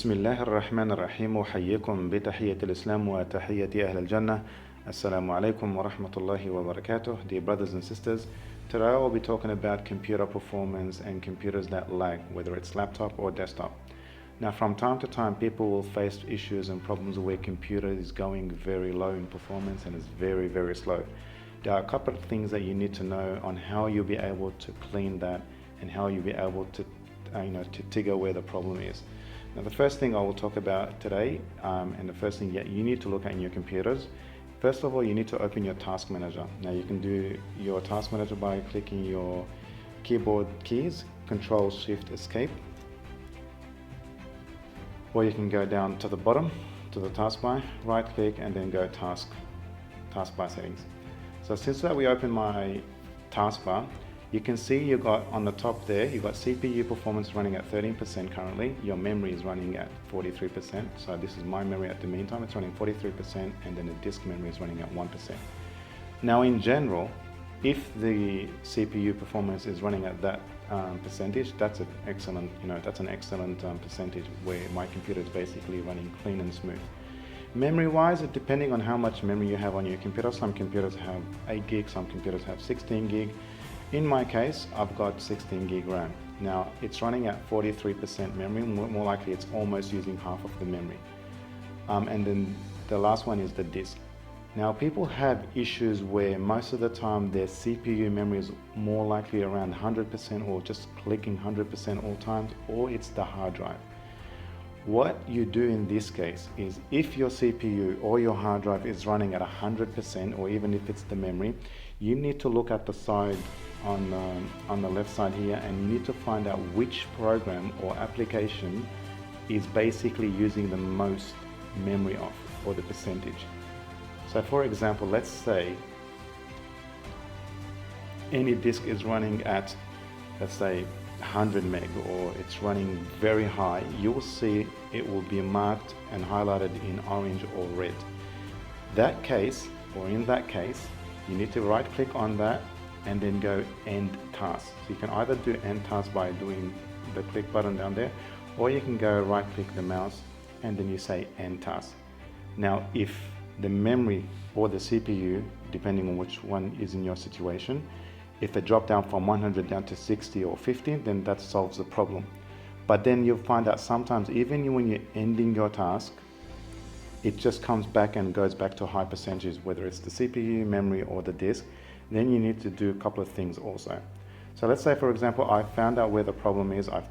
بسم الله الرحمن الرحيم أحييكم بتحية الإسلام وتحية أهل الجنة. Assalamu alaikum wa rahmatullahi wa barakatuh. Dear brothers and sisters, today I will be talking about computer performance and computers that lag, whether it's laptop or desktop. Now from time to time people will face issues and problems where computer is going very low in performance and is very slow. There are a couple of things that you need to know on how you'll be able to clean that and how you'll be able to figure where the problem is. Now the first thing I will talk about today and the first thing that you need to look at in your computers, first of all you need to open your task manager. Now you can do your task manager by clicking your keyboard keys, Control Shift Escape, or you can go down to the bottom to the taskbar, right click and then go taskbar settings. So since that we open my taskbar, you can see you got on the top there, you got CPU performance running at 13% currently, your memory is running at 43%, so this is my memory at the meantime, it's running 43%, and then the disk memory is running at 1%. Now in general, if the CPU performance is running at that percentage, that's an excellent, percentage where my computer is basically running clean and smooth. Memory wise, depending on how much memory you have on your computer, some computers have 8 gig, some computers have 16 gig. In my case, I've got 16 gig RAM. Now it's running at 43% memory, more likely it's almost using half of the memory. And then the last one is the disk. Now people have issues where most of the time their CPU memory is more likely around 100% or just clicking 100% all times, or it's the hard drive. What you do in this case is if your CPU or your hard drive is running at 100%, or even if it's the memory, you need to look at the side on the left side here, and you need to find out which program or application is basically using the most memory off, or the percentage. So for example, let's say any disk is running at, let's say 100 meg, or it's running very high, you will see it will be marked and highlighted in orange or red. In that case, you need to right click on that and then go end task. So you can either do end task by doing the click button down there, or you can go right click the mouse and then you say end task. Now if the memory or the CPU, depending on which one is in your situation, if it dropped down from 100 down to 60 or 50, then that solves the problem. But then you'll find out sometimes even when you're ending your task, it just comes back and goes back to high percentages, whether it's the CPU, memory or the disk. Then you need to do a couple of things also. So let's say for example, I found out where the problem is, I've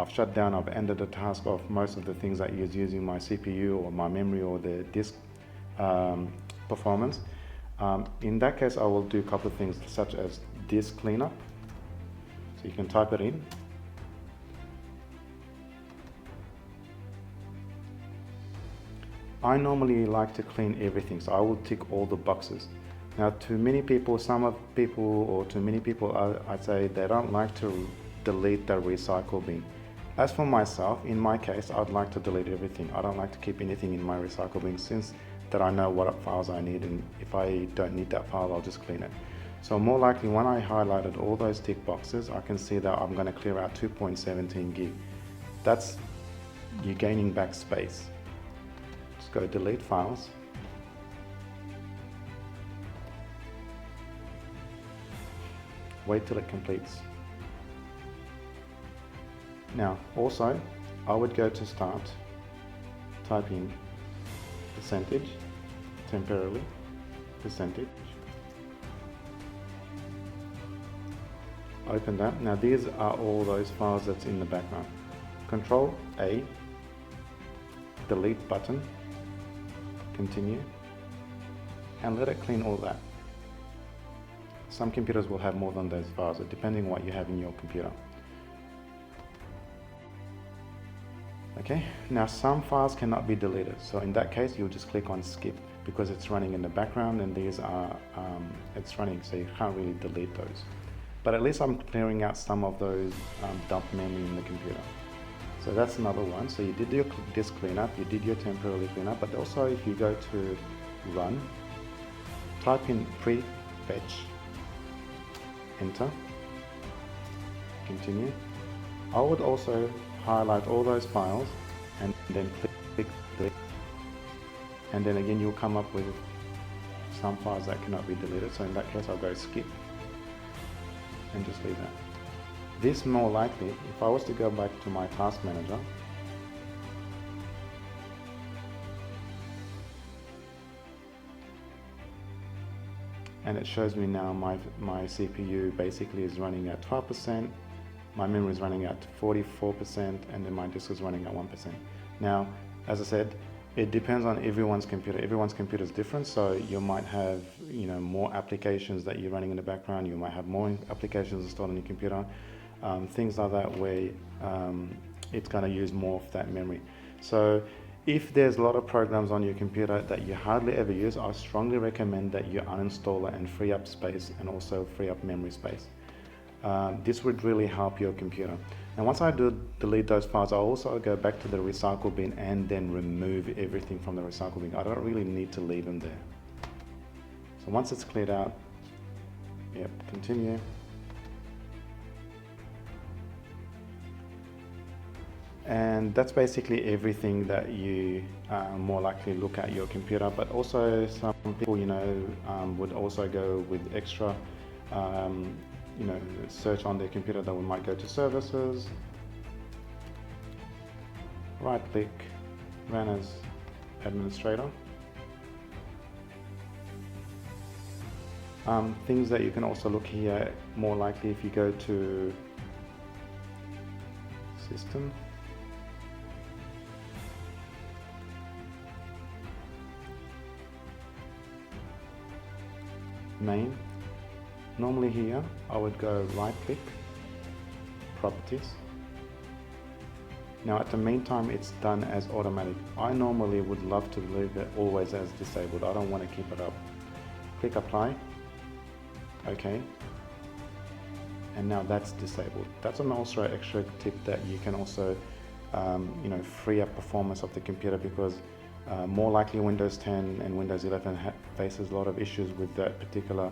shut down, I've ended the task of most of the things that is using my CPU or my memory or the disk performance. In that case, I will do a couple of things such as disk cleanup. So you can type it in. I normally like to clean everything, so I will tick all the boxes. Now to many people, I'd say they don't like to delete the recycle bin. As for myself, in my case, I'd like to delete everything. I don't like to keep anything in my recycle bin, since that I know what files I need, and if I don't need that file, I'll just clean it. So more likely when I highlighted all those tick boxes, I can see that I'm going to clear out 2.17 gig. That's you gaining back space. Just go delete files. Wait till it completes. Now also, I would go to start, type in percentage, temporarily, percentage. Open that. Now these are all those files that's in the background. Control A, delete button, continue, and let it clean all that. Some computers will have more than those files, depending on what you have in your computer. Okay, now some files cannot be deleted, so in that case you'll just click on skip, because it's running in the background and these are it's running, so you can't really delete those. But at least I'm clearing out some of those dumped memory in the computer. So that's another one. So you did your disk cleanup, you did your temporary cleanup, but also if you go to run, type in pre-fetch, enter, continue. I would also highlight all those files and then click delete, and then again you'll come up with some files that cannot be deleted. So in that case I'll go skip and just leave that. This more likely, if I was to go back to my task manager, and it shows me now my CPU basically is running at 12%, my memory is running at 44%, and then my disk is running at 1%. Now, as I said, it depends on everyone's computer. Everyone's computer is different, so you might have more applications that you're running in the background. You might have more applications installed on your computer, things like that, where it's going to use more of that memory. So if there's a lot of programs on your computer that you hardly ever use, I strongly recommend that you uninstall it and free up space, and also free up memory space. This would really help your computer. And once I do delete those files, I'll also go back to the recycle bin and then remove everything from the recycle bin. I don't really need to leave them there. So once it's cleared out, yep, continue. And that's basically everything that you more likely look at your computer. But also some people, would also go with extra, search on their computer. That we might go to services, right click, run as administrator. Things that you can also look here, more likely if you go to system, main. Normally here I would go right click, properties. Now at the meantime it's done as automatic. I normally would love to leave it always as disabled. I don't want to keep it up. Click apply, okay, and now that's disabled. That's also an extra tip that you can also free up performance of the computer, because more likely Windows 10 and Windows 11 faces a lot of issues with that particular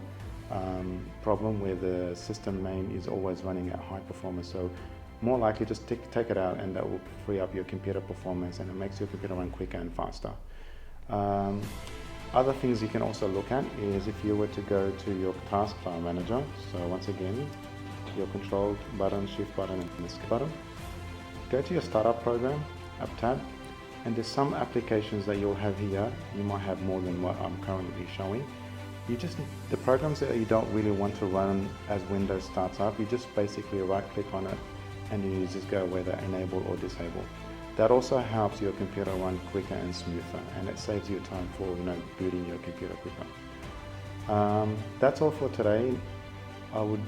problem, where the system main is always running at high performance. So more likely just take it out, and that will free up your computer performance, and it makes your computer run quicker and faster. Other things you can also look at is if you were to go to your task file manager. So once again, your control button, shift button, and the skip button. Go to your startup program, up tab, and there's some applications that you'll have here. You might have more than what I'm currently showing. The programs that you don't really want to run as Windows starts up, you just basically right click on it, and you just go whether enable or disable. That also helps your computer run quicker and smoother, and it saves you time for booting your computer quicker. That's all for today. I would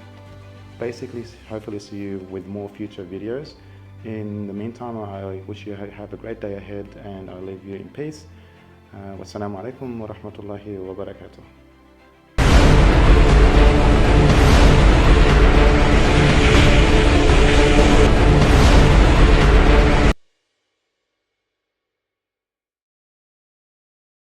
basically hopefully see you with more future videos. In the meantime, I wish you have a great day ahead, and I leave you in peace. Wassalamu alaikum wa rahmatullahi wa barakatuh.